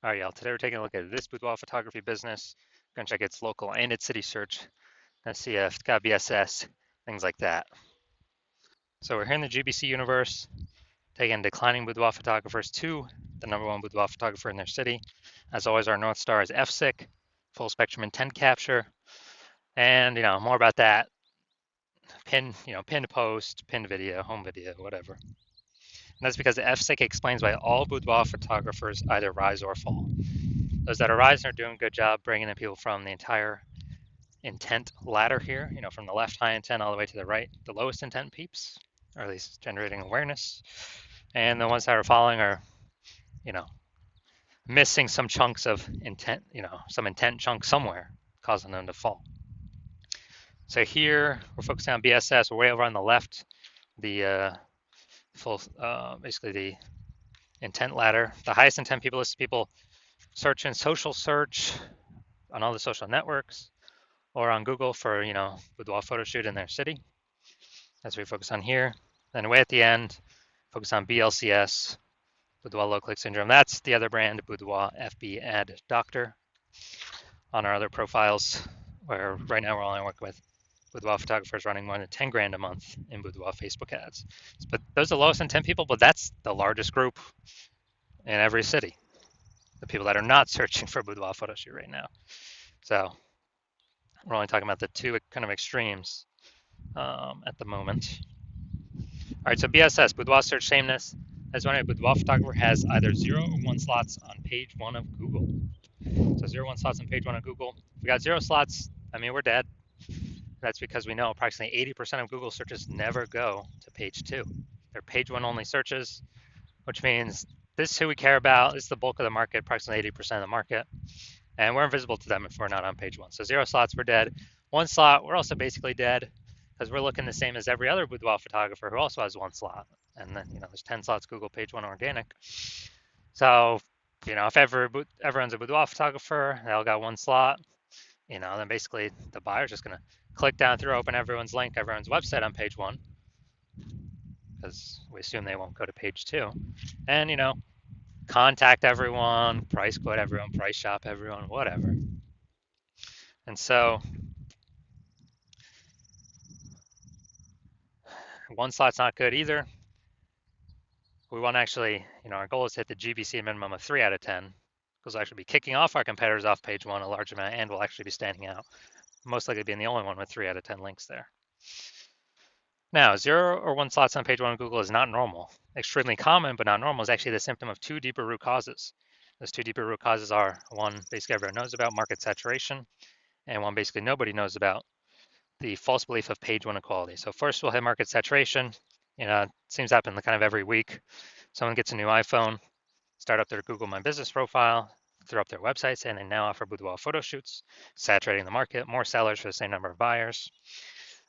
All right, y'all. Today we're taking a look at this boudoir photography business. We're gonna check its local and its city search. Let's see if it's got BSS, things like that. So we're here in the GBC universe, taking declining boudoir photographers to the #1 boudoir photographer in their city. As always, our North Star is FSIC, full spectrum intent capture, and more about that. Pinned post, pinned video, home video, whatever. And that's because the FSIC explains why all boudoir photographers either rise or fall. Those that are rising are doing a good job bringing in people from the entire intent ladder here, from the left high intent all the way to the right, the lowest intent peeps, or at least generating awareness. And the ones that are falling are, missing some chunks of intent, some intent chunk somewhere, causing them to fall. So here we're focusing on BSS. We're way over on the left, the basically the intent ladder. The highest intent people is people searching social search on all the social networks, or on Google for, boudoir photo shoot in their city. That's what we focus on here. Then way at the end, focus on BLCS, Boudoir Low Click Syndrome. That's the other brand, Boudoir FB Ad Doctor. On our other profiles, where right now we're only working with boudoir photographers running more than 10 grand a month in boudoir Facebook ads. But those are the lowest intent people, but that's the largest group in every city. The people that are not searching for boudoir photo shoot right now. So we're only talking about the two kind of extremes at the moment. All right, so BSS, boudoir search sameness. As when a boudoir photographer has either 0 or 1 slots on page 1 of Google. So 0 1 slots on page 1 of Google. If we got 0 slots, we're dead. That's because we know approximately 80% of Google searches never go to page 2. They're page 1 only searches, which means this is who we care about. This is the bulk of the market, approximately 80% of the market. And we're invisible to them if we're not on page 1. So 0 slots, we're dead. 1 slot, we're also basically dead, because we're looking the same as every other boudoir photographer who also has 1 slot. And then, there's 10 slots Google page 1 organic. So, if everyone's a boudoir photographer, they all got 1 slot, then basically the buyer's just going to click down through, open everyone's link, everyone's website on page 1, because we assume they won't go to page 2. And, contact everyone, price quote everyone, price shop everyone, whatever. And so 1 slot's not good either. We want to actually, our goal is to hit the GBC minimum of 3 out of 10, because we'll actually be kicking off our competitors off page 1 a large amount, and we'll actually be standing out, most likely being the only one with 3 out of 10 links there. Now, 0 or 1 slots on page 1 of Google is not normal. Extremely common, but not normal, is actually the symptom of 2 deeper root causes. Those 2 deeper root causes are, one, basically everyone knows about, market saturation, and one basically nobody knows about, the false belief of page 1 equality. So first we'll hit market saturation. It seems to happen kind of every week. Someone gets a new iPhone, start up their Google My Business profile, throw up their website saying they now offer boudoir photo shoots, saturating the market, more sellers for the same number of buyers.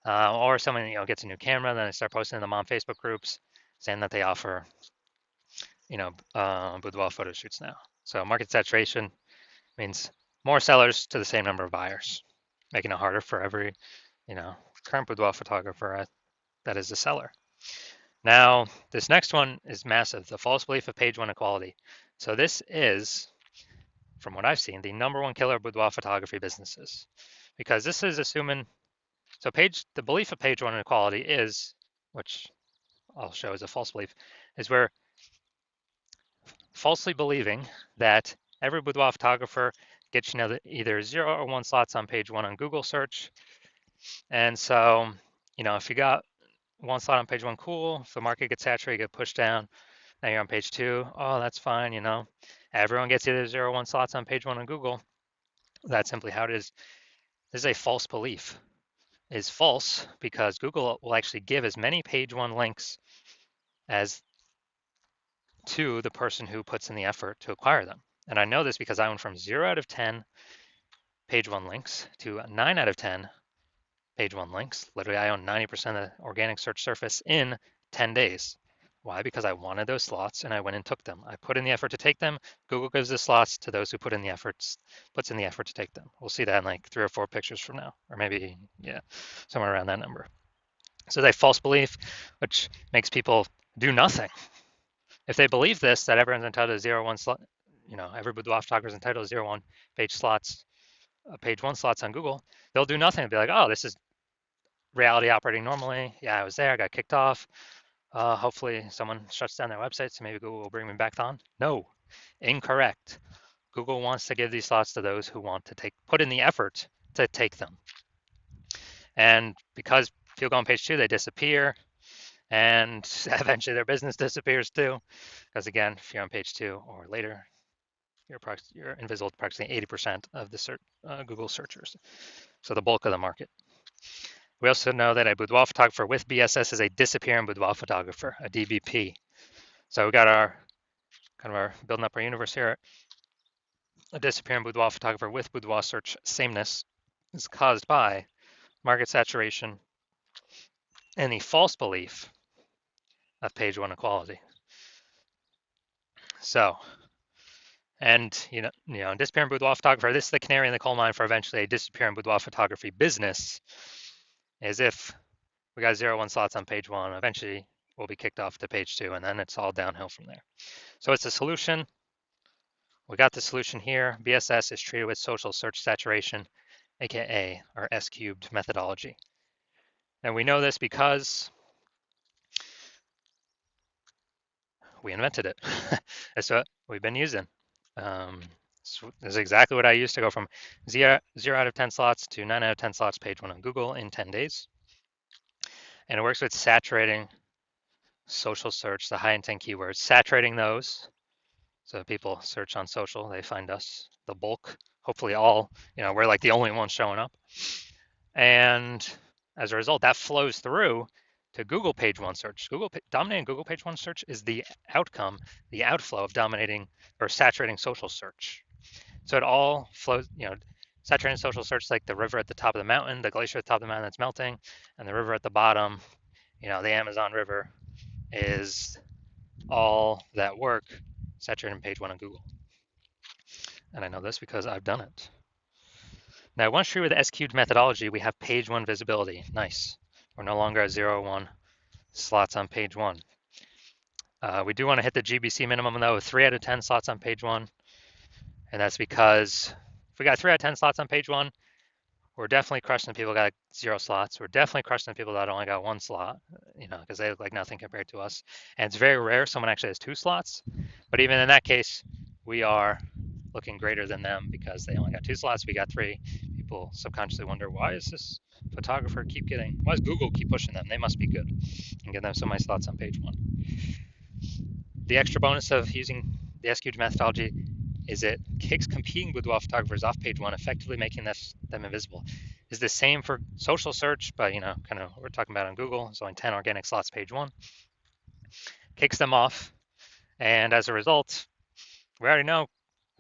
Or someone gets a new camera, then they start posting them on Facebook groups saying that they offer boudoir photo shoots now. So market saturation means more sellers to the same number of buyers, making it harder for every current boudoir photographer that is a seller. Now, this next one is massive, the false belief of page 1 equality. So this is, from what I've seen, the #1 killer of boudoir photography businesses, because this is assuming, so the belief of page 1 equality is, which I'll show as a false belief, is we're falsely believing that every boudoir photographer gets either 0 or 1 slots on page 1 on Google search. And so, if you got 1 slot on page 1, cool. If the market gets saturated, you get pushed down. Now you're on page 2. Oh, that's fine. Everyone gets either 0 or 1 slots on page 1 on Google. That's simply how it is. This is a false belief. It's false because Google will actually give as many page 1 links as to the person who puts in the effort to acquire them. And I know this because I went from 0 out of 10 page 1 links to 9 out of 10 page 1 links. Literally, I own 90% of the organic search surface in 10 days. Why? Because I wanted those slots and I went and took them. I put in the effort to take them. Google gives the slots to those who puts in the effort to take them. We'll see that in like 3 or 4 pictures from now, or maybe, somewhere around that number. So it's a false belief, which makes people do nothing. If they believe this, that everyone's entitled to 0 or 1 slot, every boudoir photographer is entitled to 0-1 page slots, page 1 slots on Google. They'll do nothing. They'll be like, oh, this is reality operating normally. Yeah, I was there. I got kicked off. Hopefully someone shuts down their website, so maybe Google will bring me back on. No, incorrect. Google wants to give these slots to those who want to put in the effort to take them. And because people go on page 2, they disappear, and eventually their business disappears too. Because again, if you're on page 2 or later, you're invisible to approximately 80% of the Google searchers. So the bulk of the market. We also know that a boudoir photographer with BSS is a disappearing boudoir photographer, a DBP. So we got our building up our universe here. A disappearing boudoir photographer with boudoir search sameness is caused by market saturation and the false belief of page 1 equality. So, and disappearing boudoir photographer, this is the canary in the coal mine for eventually a disappearing boudoir photography business, is if we got 0-1 slots on page 1, eventually we'll be kicked off to page 2, and then it's all downhill from there. So it's a solution. We got the solution here. BSS is treated with social search saturation, aka our S-cubed methodology. And we know this because we invented it. That's what we've been using. So this is exactly what I used to go from 0 out of 10 slots to 9 out of 10 slots page 1 on Google in 10 days. And it works with saturating social search, the high intent keywords, saturating those. So people search on social, they find us, the bulk, hopefully all, we're like the only ones showing up. And as a result, that flows through to Google page 1 search. Dominating Google page 1 search is the outcome, the outflow of dominating or saturating social search. So it all flows, saturating social search like the river at the top of the mountain, the glacier at the top of the mountain that's melting, and the river at the bottom, the Amazon River, is all that work saturating page 1 on Google. And I know this because I've done it. Now, once true with the S-cubed methodology, we have page 1 visibility. Nice. We're no longer at 0-1 slots on page 1. We do want to hit the GBC minimum, though, 3 out of 10 slots on page 1. And that's because if we got 3 out of 10 slots on page 1, we're definitely crushing the people that got 0 slots. We're definitely crushing the people that only got 1 slot, because they look like nothing compared to us. And it's very rare someone actually has 2 slots. But even in that case, we are looking greater than them because they only got 2 slots. We got 3. People subconsciously wonder, why is this photographer why does Google keep pushing them? They must be good and give them so many slots on page 1. The extra bonus of using the S-cubed methodology is it kicks competing boudoir photographers off page 1, effectively making them invisible. Is the same for social search, but kind of what we're talking about on Google. It's only 10 organic slots page 1. Kicks them off, and as a result, we already know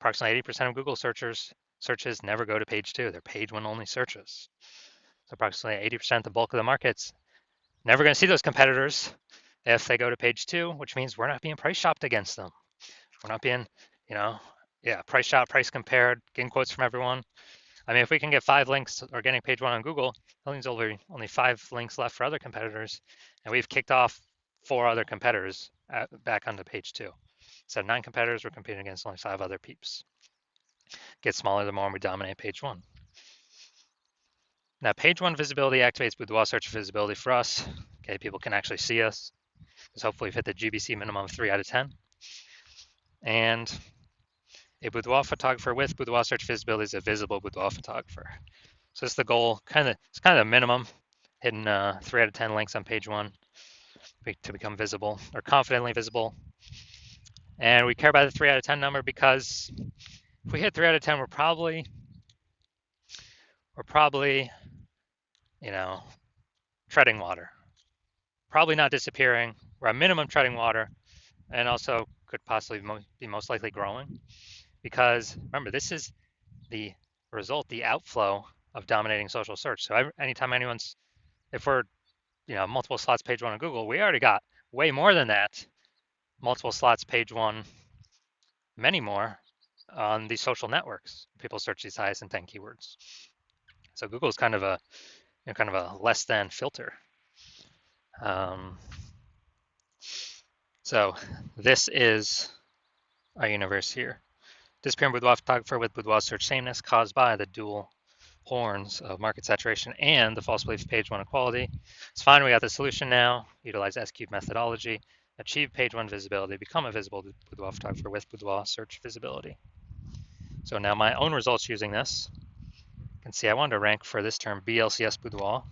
approximately 80% of Google searches never go to page 2. They're page 1 only searches. So approximately 80%, the bulk of the market's never going to see those competitors if they go to page 2, which means we're not being price shopped against them. We're not being, price shop, price compared, getting quotes from everyone. I mean, if we can get 5 links organic page 1 on Google, that means only 5 links left for other competitors, and we've kicked off 4 other competitors back onto page 2. So 9 competitors, we're competing against only 5 other peeps. Get smaller the more we dominate page 1. Now, page 1 visibility activates boudoir search visibility for us. Okay, people can actually see us, because hopefully we've hit the GBC minimum of 3 out of 10. And a boudoir photographer with boudoir search visibility is a visible boudoir photographer. So this is the goal, it's kind of the minimum, hitting 3 out of 10 links on page 1 to become visible, or confidently visible. And we care about the 3 out of 10 number because if we hit 3 out of 10, we're probably, treading water. Probably not disappearing. We're at minimum treading water, and also could possibly be most likely growing. Because remember, this is the result, the outflow of dominating social search. So anytime if we're, multiple slots page 1 on Google, we already got way more than that. Multiple slots page 1, many more on these social networks. People search these highest intent keywords. So Google is kind of a less than filter. So this is our universe here. Disappearing boudoir photographer with boudoir search sameness caused by the dual horns of market saturation and the false belief page one equality. It's fine, we got the solution now. Utilize S-cube methodology, achieve page one visibility, become a visible boudoir photographer with boudoir search visibility. So now my own results using this, you can see I wanted to rank for this term BLCS boudoir.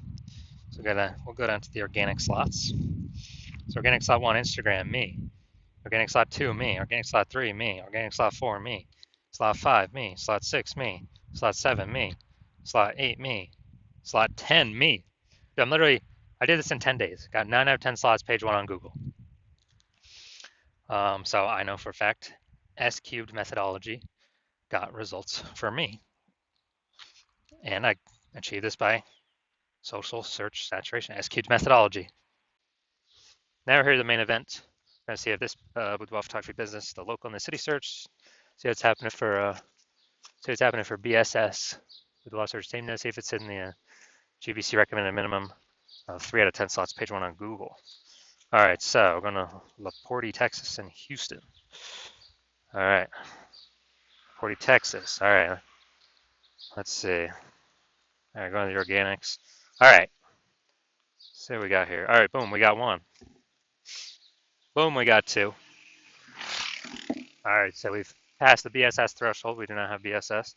So we'll go down to the organic slots. So organic slot 1, Instagram, me. Organic slot 2, me. Organic slot 3, me. Organic slot 4, me. Slot 5, me. Slot 6, me. Slot 7, me. Slot 8, me. Slot 10, me. I did this in 10 days. Got 9 out of 10 slots, page 1 on Google. So I know for a fact S-cubed methodology got results for me. And I achieved this by social search saturation, S-cubed methodology. Now we're here at the main event. We're going to see if this boudoir photography business, the local and the city search, see what's happening for BSS, boudoir search sameness, see if it's in the GBC recommended minimum of 3 out of 10 slots, page 1 on Google. All right, so we're going to LaPorte, Texas, and Houston. All right, LaPorte, Texas. All right, let's see. All right, going to the organics. All right, see what we got here. All right, boom, we got 1. Boom, we got 2. All right, so we've passed the BSS threshold. We do not have BSS.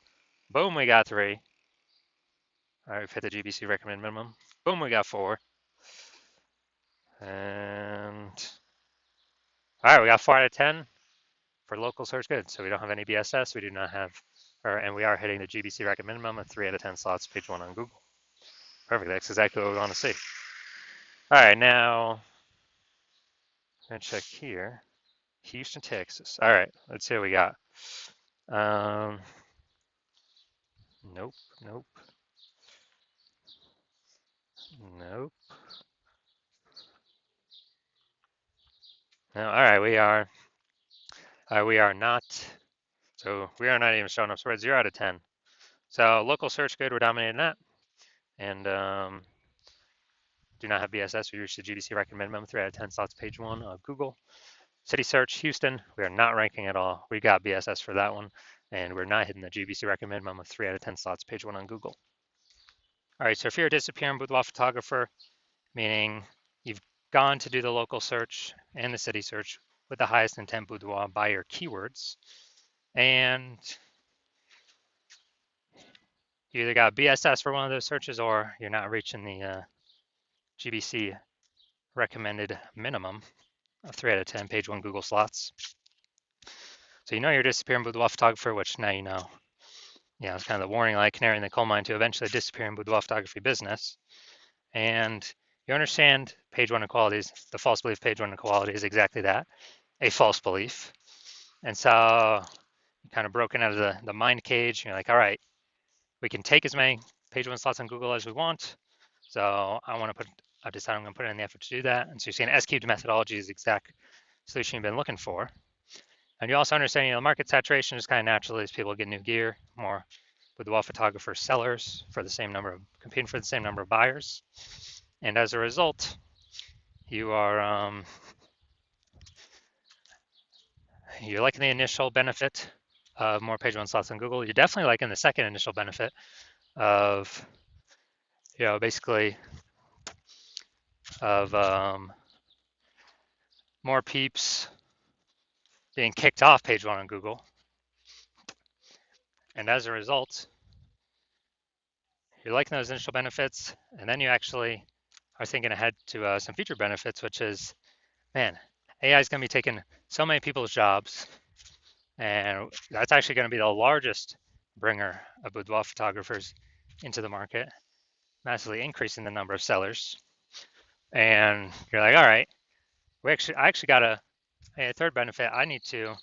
Boom, we got 3. All right, we've hit the GBC recommended minimum. Boom, we got 4. And all right, we got 4 out of 10 for local search. Good. So we don't have any BSS. We do not have, and we are hitting the GBC recommended minimum of 3 out of 10 slots, page 1 on Google. Perfect. That's exactly what we want to see. All right, now I'm gonna check here. Houston, Texas. All right, let's see what we got. Nope, nope, nope. No, all right, we are not. So we are not even showing up. So we're at 0 out of 10. So local search good, we're dominating that, and do not have BSS. We reached the GBC recommended minimum 3 out of 10 slots, page 1 of Google. City search Houston, we are not ranking at all. We got BSS for that one, and we're not hitting the GBC recommended minimum of 3 out of 10 slots, page 1 on Google. All right, so if you're a disappearing boudoir photographer, meaning you've gone to do the local search and the city search with the highest intent boudoir by your keywords, and you either got BSS for one of those searches or you're not reaching the GBC recommended minimum of 3 out of 10 page 1 Google slots. So you know you're a disappearing boudoir photographer, which now you know. Yeah, it's kind of the warning light, canary in the coal mine to eventually disappearing boudoir photography business. And you understand page 1 equalities, the false belief page 1 equality is exactly that, a false belief. And so you're kind of broken out of the mind cage. You're like, all right, we can take as many page 1 slots on Google as we want. So I've decided I'm going to put in the effort to do that. And so you're seeing S-cubed methodology is the exact solution you've been looking for. And you also understand, the market saturation is kind of natural as people get new gear, more boudoir photographer sellers for the same number of, competing for the same number of buyers. And as a result, you are, you're liking the initial benefit of more page 1 slots on Google. You're definitely liking the second initial benefit of, basically of more peeps being kicked off page 1 on Google. And as a result, you're liking those initial benefits, and then you actually are thinking ahead to some future benefits, which is, man, AI is going to be taking so many people's jobs, and that's actually going to be the largest bringer of boudoir photographers into the market, massively increasing the number of sellers. And you're like, all right, I actually got a third benefit. I need to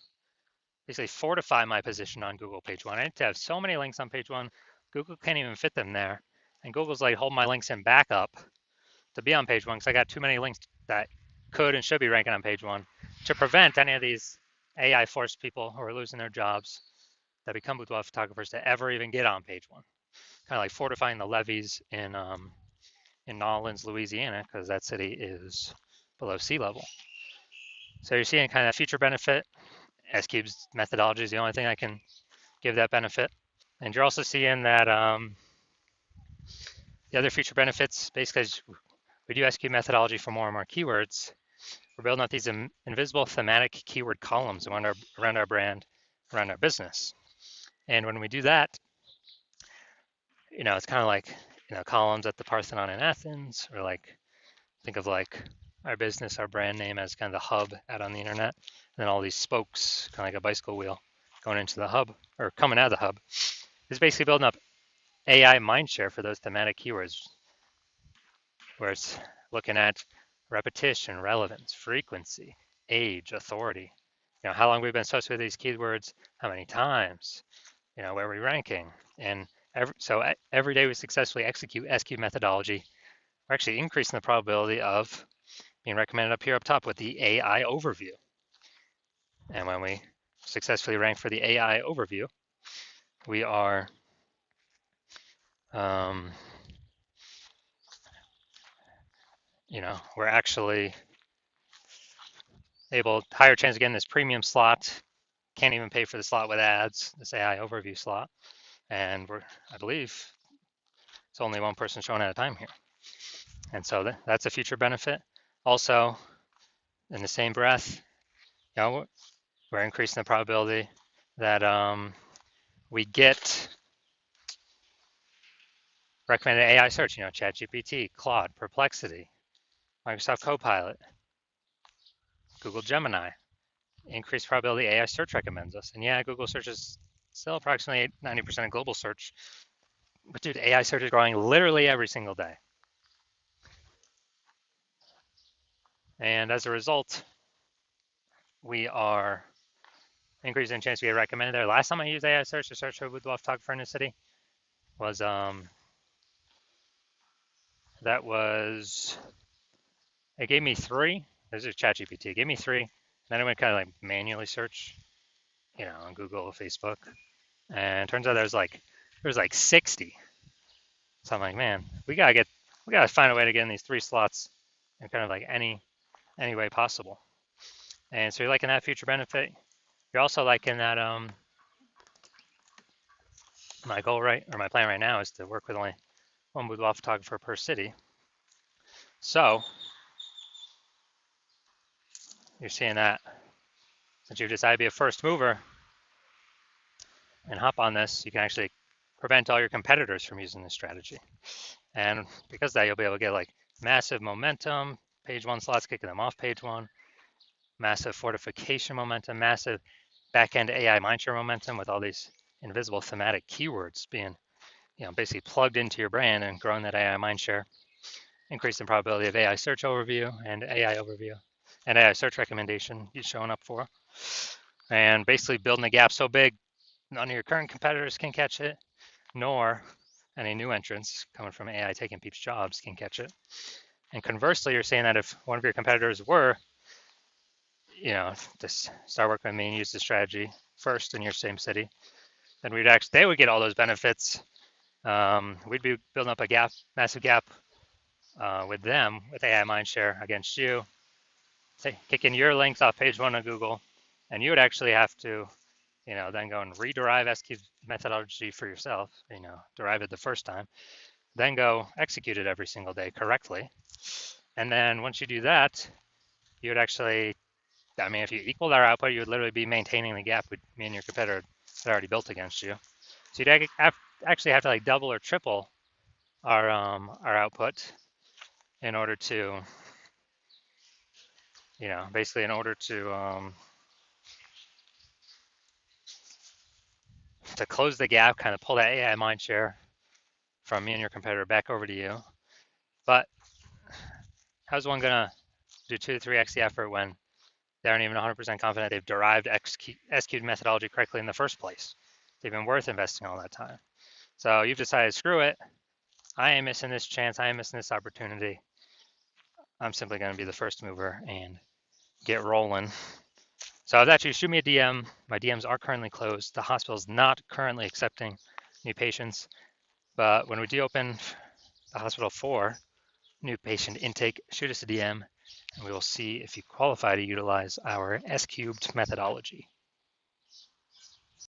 basically fortify my position on Google page 1. I need to have so many links on page 1, Google can't even fit them there. And Google's like, hold my links in backup to be on page 1 because I got too many links that could and should be ranking on page 1 to prevent any of these AI forced people who are losing their jobs that become boudoir photographers to ever even get on page 1. Kind of like fortifying the levees in New Orleans, Louisiana, because that city is below sea level. So you're seeing kind of future benefit. S-cube's methodology is the only thing I can give that benefit. And you're also seeing that the other feature benefits, basically, as we do SQ methodology for more and more keywords, we're building out these invisible thematic keyword columns around our brand, around our business. And when we do that, it's kind of like, columns at the Parthenon in Athens, or like, think of like our business, our brand name as kind of the hub out on the internet, and then all these spokes, kind of like a bicycle wheel, going into the hub or coming out of the hub. It's basically building up AI mindshare for those thematic keywords, where it's looking at repetition, relevance, frequency, age, authority. How long we've been associated with these keywords, how many times, where we're ranking. And every day we successfully execute SQ methodology, we're actually increasing the probability of being recommended up top with the AI overview. And when we successfully rank for the AI overview, we are we're actually able, higher chance of getting this premium slot. Can't even pay for the slot with ads, this AI overview slot. And I believe it's only one person showing at a time here. And so that's a future benefit. Also, in the same breath, we're increasing the probability that we get recommended AI search, ChatGPT, Claude, Perplexity, Microsoft Copilot, Google Gemini. Increased probability AI search recommends us. And yeah, Google search is still approximately 90% of global search. But dude, AI search is growing literally every single day. And as a result, we are increasing the chance we get recommended there. Last time I used AI search to search for a boudoir photographer in the city was it gave me 3. This is ChatGPT. It gave me 3. Then I went kind of like manually search, on Google, Facebook, and it turns out there's like 60. So I'm like, man, we gotta find a way to get in these 3 slots in kind of like any way possible. And so you're liking that future benefit. You're also liking that my goal my plan right now is to work with only one boudoir photographer per city. So you're seeing that since you've decided to be a first mover and hop on this, you can actually prevent all your competitors from using this strategy. And because of that, you'll be able to get like massive momentum, page 1 slots kicking them off page 1, massive fortification momentum, massive back-end AI mindshare momentum with all these invisible thematic keywords being, basically plugged into your brand and growing that AI mindshare, increasing probability of AI search overview and AI search recommendation you're showing up for, and basically building a gap so big none of your current competitors can catch it, nor any new entrants coming from AI taking people's jobs can catch it. And conversely, you're saying that if one of your competitors were, to start working with me and use the strategy first in your same city, then they would get all those benefits. We'd be building up a massive gap with them, with AI mindshare against you, kicking your links off page 1 of Google, and you would actually have to, then go and rederive SQ methodology for yourself, derive it the first time, then go execute it every single day correctly. And then once you do that, you would actually, if you equaled our output, you would literally be maintaining the gap with me and your competitor had already built against you. So you'd actually have to like double or triple our output in order to, basically in order to close the gap, kind of pull that AI mindshare from me and your competitor back over to you. But how's one gonna do 2 to 3x the effort when they aren't even 100% confident they've derived executed methodology correctly in the first place? It's even worth investing all that time. So you've decided, screw it. I ain't missing this chance. I ain't missing this opportunity. I'm simply going to be the first mover and get rolling. So if that's you, shoot me a DM. My DMs are currently closed. The hospital is not currently accepting new patients. But when we do open the hospital for new patient intake, shoot us a DM, and we will see if you qualify to utilize our S-cubed methodology.